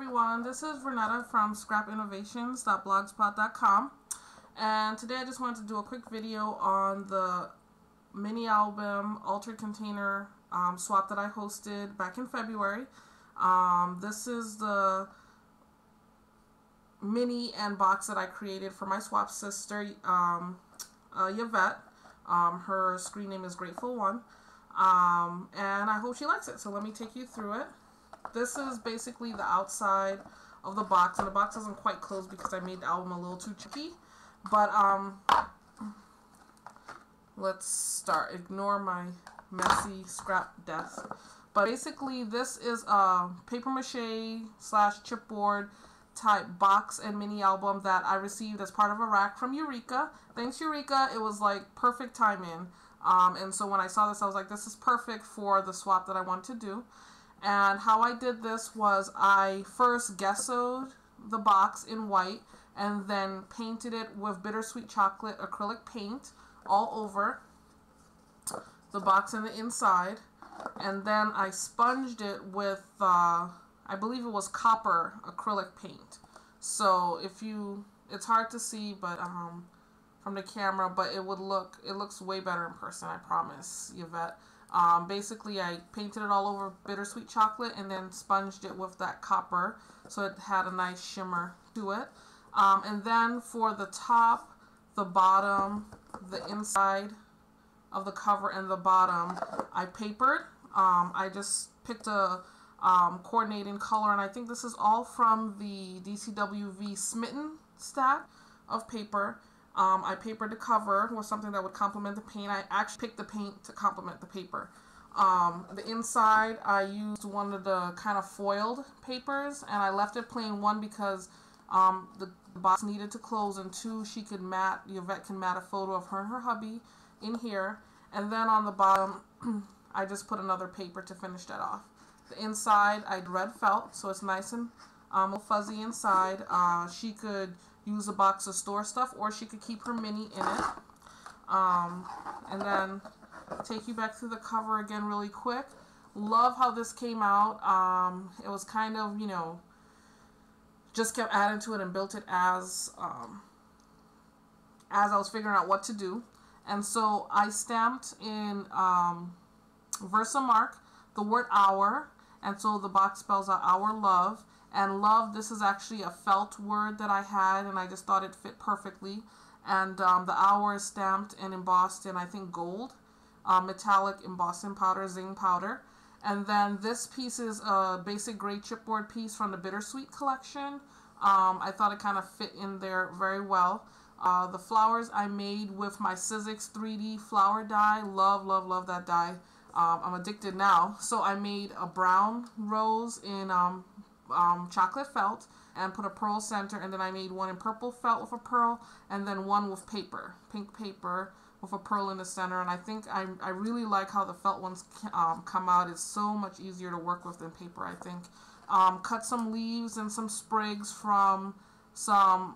everyone, this is Renetta from scrapinnovations.blogspot.com, and today I just wanted to do a quick video on the mini album altered container swap that I hosted back in February. This is the mini and box that I created for my swap sister, Yvette. Her screen name is Grateful One, and I hope she likes it. So let me take you through it. This is basically the outside of the box, and the box doesn't quite close because I made the album a little too tricky. But let's start. Ignore my messy scrap desk. But basically, this is a paper mache slash chipboard type box and mini album that I received as part of a rack from Eureka. Thanks, Eureka. It was like perfect timing. And so when I saw this, I was like, this is perfect for the swap that I want to do. And how I did this was I first gessoed the box in white and then painted it with bittersweet chocolate acrylic paint all over the box and the inside. And then I sponged it with, I believe it was copper acrylic paint. So it's hard to see, but from the camera, but it looks way better in person, I promise, Yvette. Basically, I painted it all over bittersweet chocolate and then sponged it with that copper, so it had a nice shimmer to it. And then for the top, the bottom, the inside of the cover and the bottom, I papered. I just picked a coordinating color, and I think this is all from the DCWV Smitten stack of paper. I papered the cover with something that would complement the paint. I actually picked the paint to complement the paper. The inside, I used one of the kind of foiled papers, and I left it plain, one because the box needed to close, and two, Yvette can mat a photo of her and her hubby in here. And then on the bottom, I just put another paper to finish that off. The inside, I did red felt, so it's nice and fuzzy inside. She could use a box to store stuff, or she could keep her mini in it. And then take you back through the cover again really quick. Love how this came out. It was kind of, just kept adding to it and built it as I was figuring out what to do. And so I stamped in Versamark the word hour, and so the box spells out our love. And love, this is actually a felt word that I had, and I just thought it fit perfectly. And the hour is stamped and embossed in, I think, gold, metallic embossing powder, zing powder. And then this piece is a basic gray chipboard piece from the Bittersweet collection. I thought it kind of fit in there very well. The flowers I made with my Sizzix 3D flower die. Love, love, love that die. I'm addicted now. So I made a brown rose in chocolate felt and put a pearl center, and then I made one in purple felt with a pearl, and then one with paper, pink paper with a pearl in the center. And I think I really like how the felt ones come out. It's so much easier to work with than paper, I think. Cut some leaves and some sprigs from some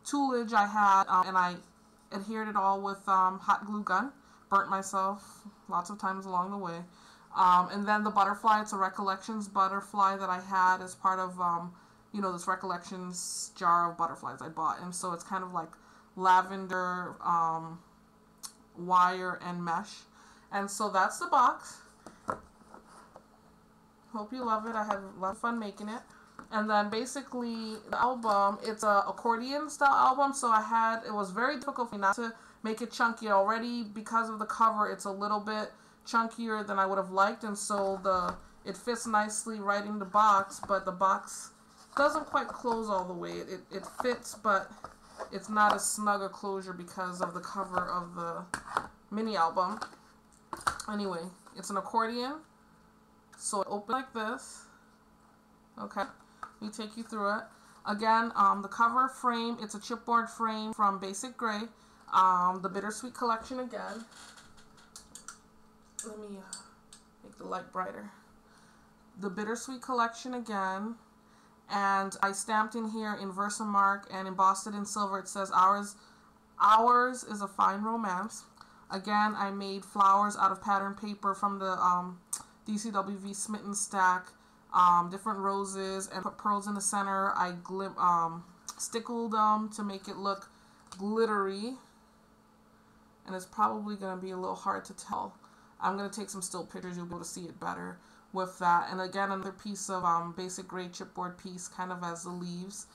tullage I had, and I adhered it all with hot glue gun. Burnt myself lots of times along the way. And then the butterfly, it's a Recollections butterfly that I had as part of, this Recollections jar of butterflies I bought. And so it's kind of like lavender, wire, and mesh. And so that's the box. Hope you love it. I had a lot of fun making it. And then basically the album, it's a accordion style album, so it was very difficult for me not to make it chunky already. Because of the cover, it's a little bit chunkier than I would have liked, and so it fits nicely right in the box, but the box doesn't quite close all the way. It fits, but it's not as snug a closure because of the cover of the mini album. Anyway, it's an accordion, so it opens like this. Okay, let me take you through it. Again, the cover frame, it's a chipboard frame from Basic Gray, the Bittersweet collection again. Let me make the light brighter. The Bittersweet collection again, and I stamped in here in Versamark and embossed it in silver. It says ours is a fine romance. Again, I made flowers out of pattern paper from the DCWV Smitten stack. different roses and put pearls in the center. I stickled them to make it look glittery, and it's probably going to be a little hard to tell. I'm going to take some still pictures, you'll be able to see it better with that. And again, another piece of basic gray chipboard piece, kind of as the leaves.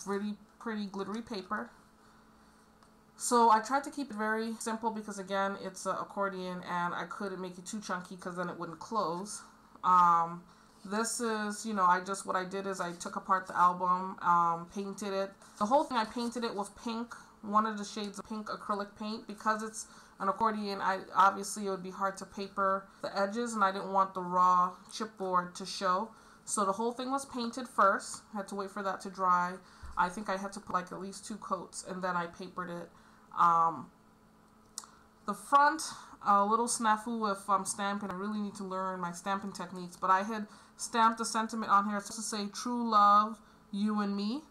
Really pretty glittery paper. So I tried to keep it very simple because again, it's an accordion and I couldn't make it too chunky because then it wouldn't close. This is, you know, what I did is I took apart the album, painted it. The whole thing, I painted it with pink, one of the shades of pink acrylic paint. Because it's an accordion, obviously it would be hard to paper the edges, and I didn't want the raw chipboard to show. So the whole thing was painted first. I had to wait for that to dry. I think I had to put like at least 2 coats, and then I papered it. The front, a little snafu with stamping. I really need to learn my stamping techniques, but I had stamped a sentiment on here. It's supposed to say "True love, you and me,"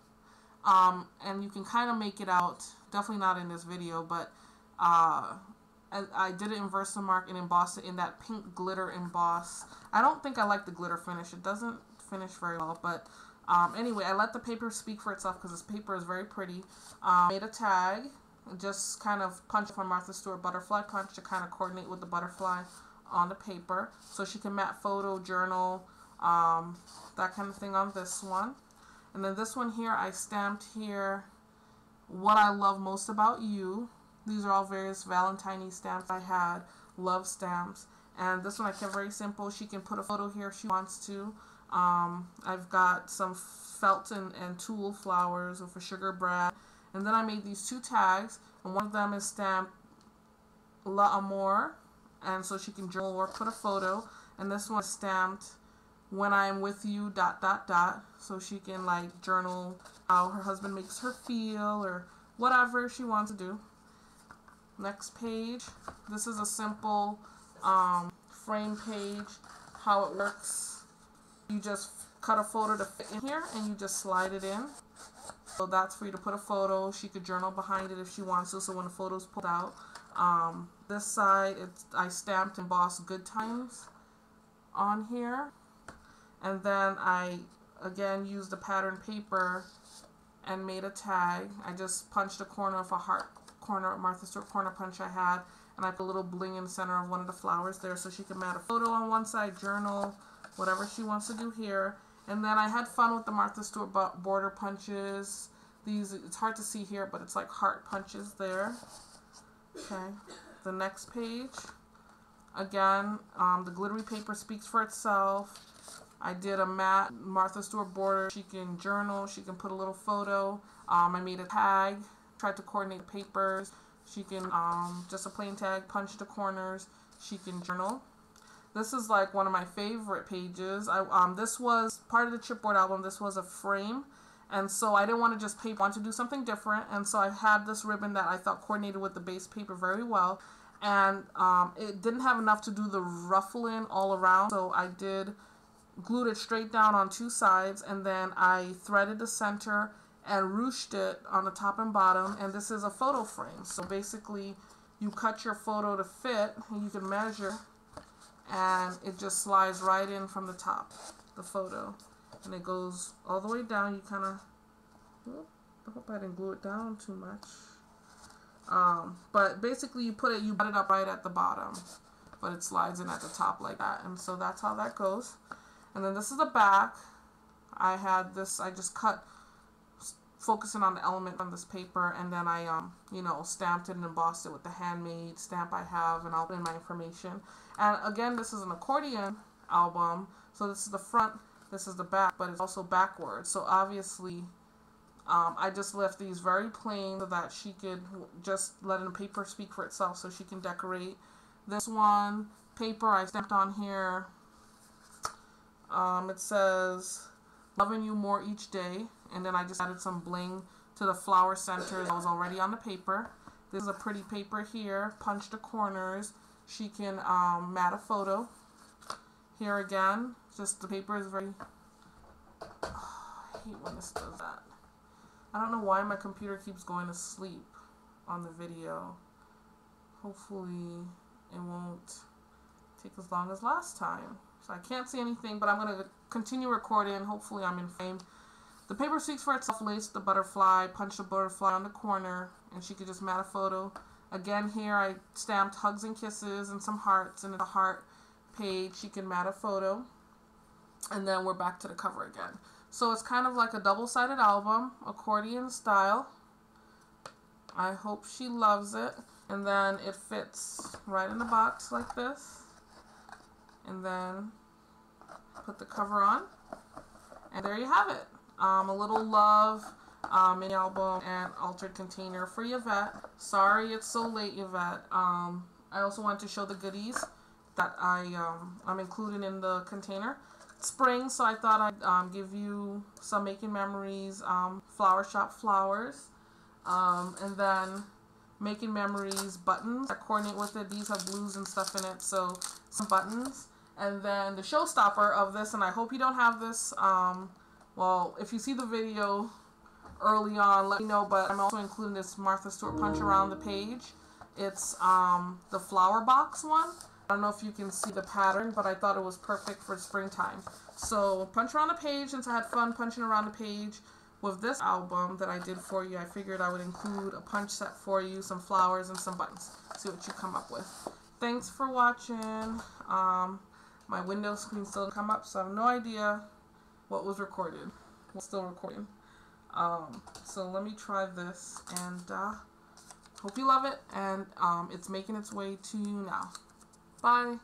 and you can kind of make it out. Definitely not in this video, but I did it in Versamark and embossed it in that pink glitter emboss. I don't think I like the glitter finish. It doesn't finish very well, but anyway, I let the paper speak for itself because this paper is very pretty. Made a tag. Just kind of punched from Martha Stewart butterfly punch to kind of coordinate with the butterfly on the paper, so she can mat photo, journal, that kind of thing on this one. And then this one here, I stamped here, "What I love most about you." These are all various Valentine stamps I had, love stamps. And this one I kept very simple. She can put a photo here if she wants to. I've got some felt and tulle flowers with a sugar brad. And then I made these 2 tags, and one of them is stamped L'Amour, and so she can journal or put a photo. And this one is stamped "When I'm with you, ... so she can like journal how her husband makes her feel or whatever she wants to do. Next page. This is a simple frame page. How it works, you just cut a photo to fit in here and you just slide it in. So that's for you to put a photo. She could journal behind it if she wants to, so when the photo's pulled out. This side, I stamped and embossed "Good Times" on here. And then I, again, used the pattern paper and made a tag. I just punched a corner of a heart corner, Martha Stewart corner punch I had, and I put a little bling in the center of one of the flowers there so she can mat a photo on one side, journal, whatever she wants to do here. And then I had fun with the Martha Stewart border punches. These, it's hard to see here, but it's like heart punches there. Okay, the next page. Again, the glittery paper speaks for itself. I did a matte Martha Stewart border. She can journal, she can put a little photo. I made a tag, tried to coordinate the papers. She can, just a plain tag, punch the corners. She can journal. This is like one of my favorite pages. This was part of the chipboard album. This was a frame, and so I didn't want to just paper. I wanted to do something different, and so I had this ribbon that I thought coordinated with the base paper very well, and it didn't have enough to do the ruffling all around, so I glued it straight down on 2 sides, and then I threaded the center and ruched it on the top and bottom, and this is a photo frame. So basically, you cut your photo to fit, and you can measure, and it just slides right in from the top, the photo, and it goes all the way down. You kind of, I hope I didn't glue it down too much, but basically you butt it up right at the bottom, but it slides in at the top like that, and so that's how that goes. And then this is the back. I had this, I just cut, focusing on the element on this paper, and then I you know, stamped it and embossed it with the handmade stamp I have, and I'll put in my information. And again, this is an accordion album, so this is the front, this is the back, but it's also backwards. So obviously, I just left these very plain so that she could just let the paper speak for itself, so she can decorate. This one, paper I stamped on here, it says, "Loving you more each day," and then I just added some bling to the flower center that was already on the paper. This is a pretty paper here, punch the corners. She can mat a photo. Here again, just the paper is very, I hate when this does that. I don't know why my computer keeps going to sleep on the video. Hopefully it won't take as long as last time. So I can't see anything, but I'm going to continue recording. Hopefully I'm in frame. The paper speaks for itself. Lace the butterfly, punch the butterfly on the corner, and she could just mat a photo. Again, here I stamped hugs and kisses and some hearts, and in the heart page she can mat a photo. And then we're back to the cover again. So it's kind of like a double-sided album, accordion style. I hope she loves it. And then it fits right in the box like this. And then put the cover on. And there you have it. A little love mini album and altered container for Yvette. Sorry it's so late, Yvette. I also want to show the goodies that I'm including in the container. Spring, so I thought I'd give you some making memories, flower shop flowers, and then making memories buttons that coordinate with it. These have blues and stuff in it, so some buttons. And then the showstopper of this, and I hope you don't have this, well, if you see the video early on, let me know, but I'm also including this Martha Stewart punch around the page. It's the flower box one. I don't know if you can see the pattern, but I thought it was perfect for springtime. So punch around the page. Since I had fun punching around the page with this album that I did for you, I figured I would include a punch set for you, some flowers, and some buttons. See what you come up with. Thanks for watching. My window screen still didn't come up, so I have no idea what was recorded. It's still recording. So let me try this, and hope you love it. And it's making its way to you now. Bye.